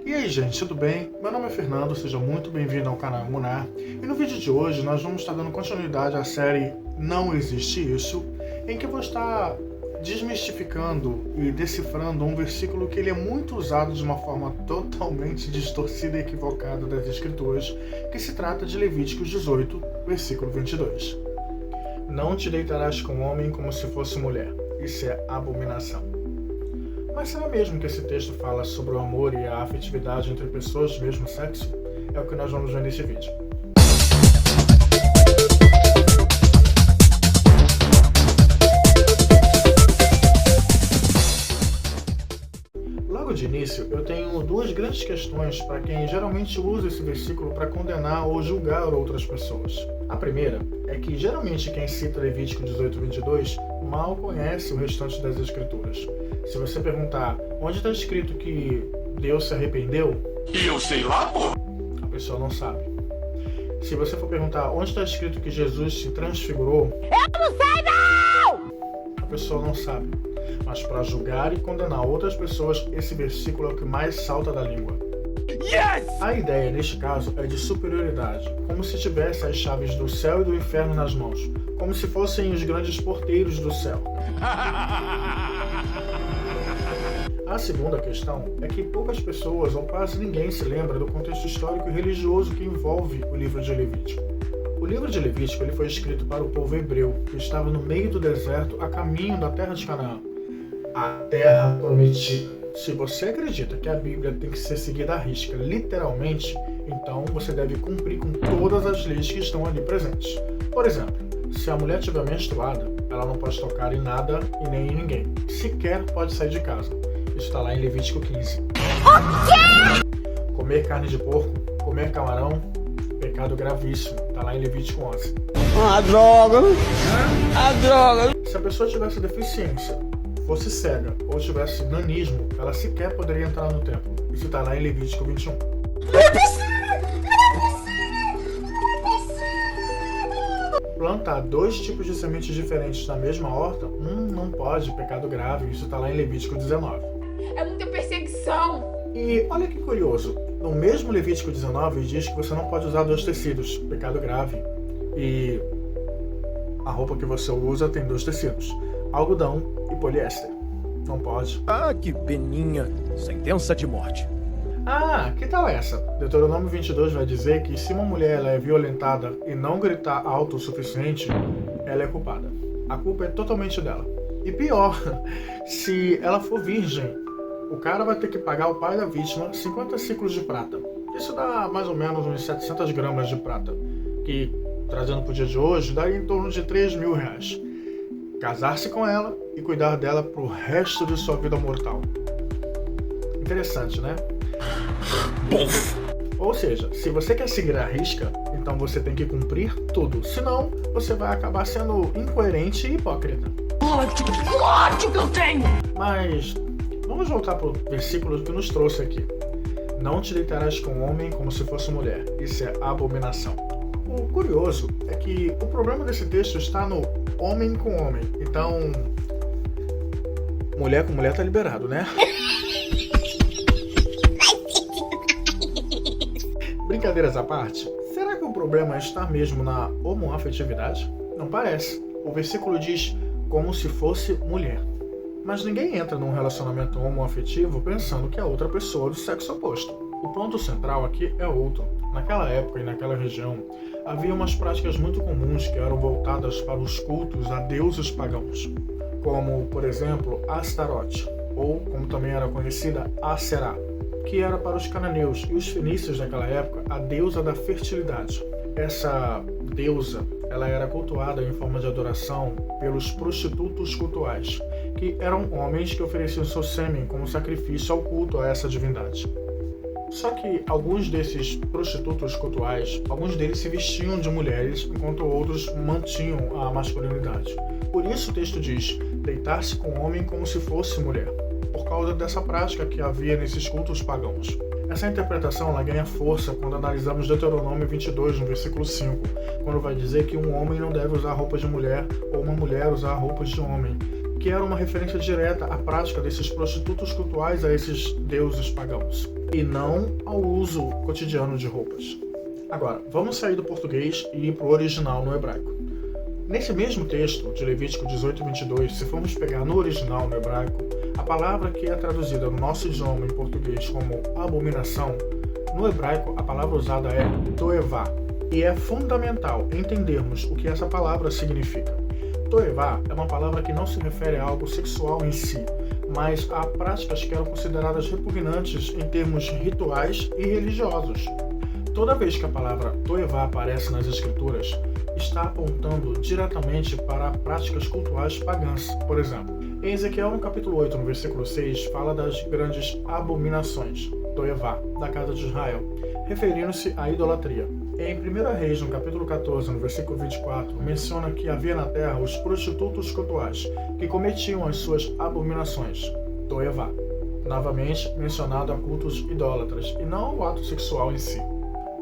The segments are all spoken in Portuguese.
E aí gente, tudo bem? Meu nome é Fernando, seja muito bem-vindo ao canal Munar. E no vídeo de hoje nós vamos estar dando continuidade à série Não Existe Isso, em que eu vou estar desmistificando e decifrando um versículo que ele é muito usado de uma forma totalmente distorcida e equivocada das escrituras, que se trata de Levíticos 18, versículo 22. Não te deitarás com homem como se fosse mulher, isso é abominação. Mas será mesmo que esse texto fala sobre o amor e a afetividade entre pessoas do mesmo sexo? É o que nós vamos ver nesse vídeo. Logo de início, eu tenho duas grandes questões para quem geralmente usa esse versículo para condenar ou julgar outras pessoas. A primeira é que geralmente quem cita Levítico 18:22 mal conhece o restante das escrituras. Se você perguntar onde está escrito que Deus se arrependeu, Eu sei lá, pô! a pessoa não sabe. Se você for perguntar onde está escrito que Jesus se transfigurou, eu não sei não! A pessoa não sabe. Mas para julgar e condenar outras pessoas, esse versículo é o que mais salta da língua. Yes! A ideia, neste caso, é de superioridade, como se tivesse as chaves do céu e do inferno nas mãos, como se fossem os grandes porteiros do céu. A segunda questão é que poucas pessoas, ou quase ninguém, se lembra do contexto histórico e religioso que envolve o livro de Levítico. O livro de Levítico ele foi escrito para o povo hebreu, que estava no meio do deserto, a caminho da terra de Canaã, a terra prometida. Se você acredita que a Bíblia tem que ser seguida à risca, literalmente, então você deve cumprir com todas as leis que estão ali presentes. Por exemplo, se a mulher estiver menstruada, ela não pode tocar em nada e nem em ninguém. Sequer pode sair de casa. Isso está lá em Levítico 15. Comer carne de porco, comer camarão, pecado gravíssimo. Está lá em Levítico 11. A droga! A droga! Se a pessoa tivesse deficiência, fosse cega ou tivesse nanismo, ela sequer poderia entrar no templo. Isso está lá em Levítico 21. Plantar dois tipos de sementes diferentes na mesma horta, não pode, pecado grave. Isso está lá em Levítico 19. É muita perseguição. E olha que curioso, no mesmo Levítico 19 diz que você não pode usar dois tecidos, pecado grave. E a roupa que você usa tem dois tecidos, algodão e poliéster. Não pode. Ah, que peninha! Sentença de morte. Ah, que tal essa? Deuteronômio 22 vai dizer que se uma mulher ela é violentada e não gritar alto o suficiente, ela é culpada. A culpa é totalmente dela. E pior, se ela for virgem, o cara vai ter que pagar ao pai da vítima 50 ciclos de prata. Isso dá mais ou menos uns 700 gramas de prata, que, trazendo para o dia de hoje, daria em torno de R$3.000. Casar-se com ela e cuidar dela pro resto de sua vida mortal. Interessante, né? Ou seja, se você quer seguir a risca, então você tem que cumprir tudo. Senão, você vai acabar sendo incoerente e hipócrita. Ódio que eu tenho! Mas vamos voltar para o versículo que nos trouxe aqui. Não te deitarás com homem como se fosse mulher. Isso é abominação. O curioso é que o problema desse texto está no homem com homem. Então, mulher com mulher tá liberado, né? Brincadeiras à parte, será que o problema está mesmo na homoafetividade? Não parece. O versículo diz como se fosse mulher. Mas ninguém entra num relacionamento homoafetivo pensando que é outra pessoa do sexo oposto. O ponto central aqui é outro. Naquela época e naquela região, havia umas práticas muito comuns que eram voltadas para os cultos a deuses pagãos, como, por exemplo, Astarote, ou, como também era conhecida, Aserá, que era para os cananeus e os fenícios daquela época a deusa da fertilidade. Essa deusa, ela era cultuada em forma de adoração pelos prostitutos cultuais, que eram homens que ofereciam seu sêmen como sacrifício ao culto a essa divindade. Só que alguns desses prostitutos cultuais, alguns deles se vestiam de mulheres, enquanto outros mantinham a masculinidade. Por isso o texto diz, deitar-se com o homem como se fosse mulher, por causa dessa prática que havia nesses cultos pagãos. Essa interpretação ela ganha força quando analisamos Deuteronômio 22, no versículo 5, quando vai dizer que um homem não deve usar roupas de mulher ou uma mulher usar roupas de homem, que era uma referência direta à prática desses prostitutos cultuais a esses deuses pagãos, e não ao uso cotidiano de roupas. Agora, vamos sair do português e ir para o original no hebraico. Nesse mesmo texto de Levítico 18:22, se formos pegar no original no hebraico, a palavra que é traduzida no nosso idioma em português como abominação, no hebraico a palavra usada é toevá, e é fundamental entendermos o que essa palavra significa. Toevá é uma palavra que não se refere a algo sexual em si, mas a práticas que eram consideradas repugnantes em termos rituais e religiosos. Toda vez que a palavra toevá aparece nas escrituras, está apontando diretamente para práticas cultuais pagãs. Por exemplo, em Ezequiel, no capítulo 8, no versículo 6, fala das grandes abominações, toevá, da casa de Israel, referindo-se à idolatria. Em 1 Reis, no capítulo 14, no versículo 24, menciona que havia na terra os prostitutos cultuais, que cometiam as suas abominações, toevá, novamente mencionado a cultos idólatras, e não ao ato sexual em si.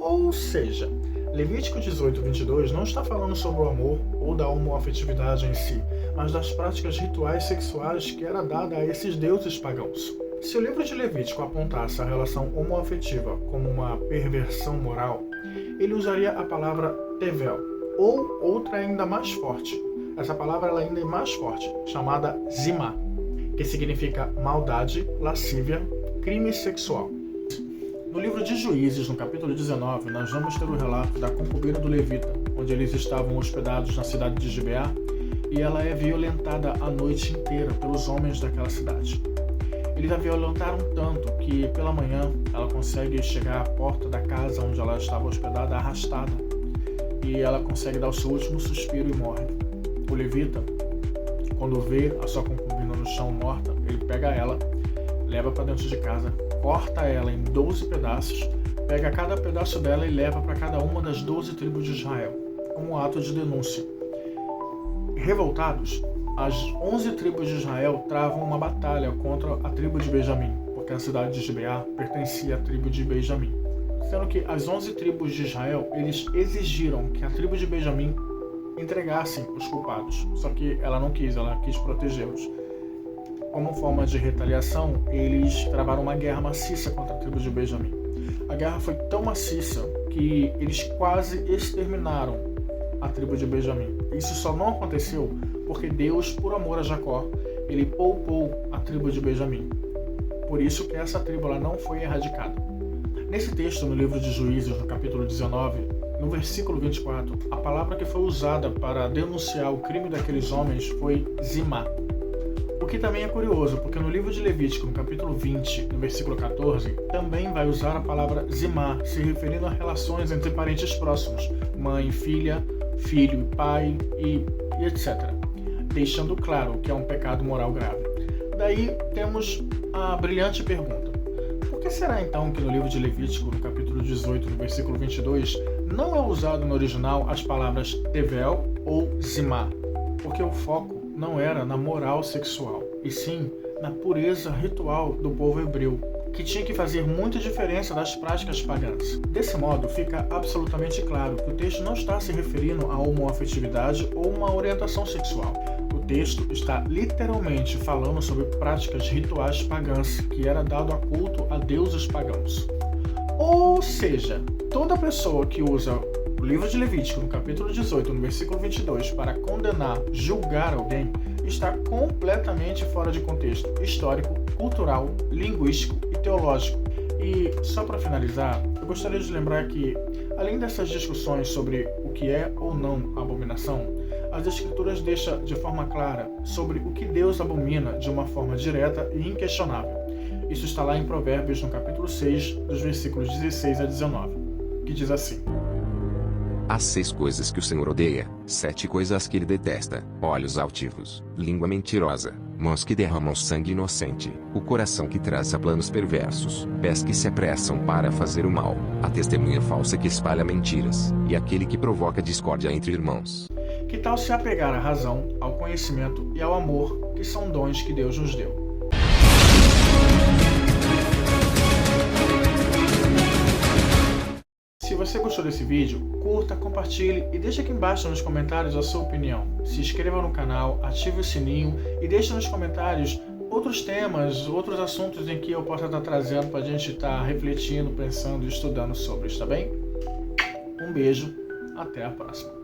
Ou seja, Levítico 18:22 não está falando sobre o amor ou da homoafetividade em si, mas das práticas rituais sexuais que era dada a esses deuses pagãos. Se o livro de Levítico apontasse a relação homoafetiva como uma perversão moral, ele usaria a palavra tevel, ou outra ainda mais forte. Essa palavra ela ainda é mais forte, chamada zimá, que significa maldade, lascívia, crime sexual. No livro de Juízes, no capítulo 19, nós vamos ter o relato da concubina do Levita, onde eles estavam hospedados na cidade de Gibeá, e ela é violentada a noite inteira pelos homens daquela cidade. Eles a violentaram tanto que, pela manhã, ela consegue chegar à porta da casa onde ela estava hospedada arrastada, e ela consegue dar o seu último suspiro e morre. O Levita, quando vê a sua concubina no chão morta, ele pega ela, leva para dentro de casa, corta ela em 12 pedaços, pega cada pedaço dela e leva para cada uma das 12 tribos de Israel, como um ato de denúncia. Revoltados, as 11 tribos de Israel travam uma batalha contra a tribo de Benjamim, porque a cidade de Gibeá pertencia à tribo de Benjamim. Sendo que as 11 tribos de Israel, eles exigiram que a tribo de Benjamim entregassem os culpados, só que ela não quis, ela quis protegê-los. Como forma de retaliação, eles travaram uma guerra maciça contra a tribo de Benjamim. A guerra foi tão maciça que eles quase exterminaram a tribo de Benjamim. Isso só não aconteceu porque Deus, por amor a Jacó, ele poupou a tribo de Benjamim. Por isso que essa tribo ela não foi erradicada. Nesse texto, no livro de Juízes, no capítulo 19, no versículo 24, a palavra que foi usada para denunciar o crime daqueles homens foi zimá. O que também é curioso, porque no livro de Levítico, no capítulo 20, no versículo 14, também vai usar a palavra zimá, se referindo a relações entre parentes próximos, mãe, filha, filho e pai e etc. Deixando claro que é um pecado moral grave. Daí temos a brilhante pergunta: por que será então que no livro de Levítico, no capítulo 18, no versículo 22, não é usado no original as palavras tevel ou zimá? Porque o foco não era na moral sexual, e sim na pureza ritual do povo hebreu, que tinha que fazer muita diferença das práticas pagãs. Desse modo, fica absolutamente claro que o texto não está se referindo a homoafetividade ou uma orientação sexual. O texto está literalmente falando sobre práticas rituais pagãs, que era dado a culto a deuses pagãos. Ou seja, toda pessoa que usa o livro de Levítico, no capítulo 18, no versículo 22, para condenar, julgar alguém, está completamente fora de contexto histórico, cultural, linguístico e teológico. E, só para finalizar, eu gostaria de lembrar que, além dessas discussões sobre o que é ou não abominação, as Escrituras deixam de forma clara sobre o que Deus abomina de uma forma direta e inquestionável. Isso está lá em Provérbios, no capítulo 6, dos versículos 16 a 19, que diz assim: Há 6 coisas que o Senhor odeia, 7 coisas que ele detesta: olhos altivos, língua mentirosa, mãos que derramam sangue inocente, o coração que traça planos perversos, pés que se apressam para fazer o mal, a testemunha falsa que espalha mentiras, e aquele que provoca discórdia entre irmãos. Que tal se apegar à razão, ao conhecimento e ao amor, que são dons que Deus nos deu? Se você gostou desse vídeo, curta, compartilhe e deixe aqui embaixo nos comentários a sua opinião. Se inscreva no canal, ative o sininho e deixe nos comentários outros temas, outros assuntos em que eu possa estar trazendo para a gente estar refletindo, pensando e estudando sobre, está bem? Um beijo, até a próxima.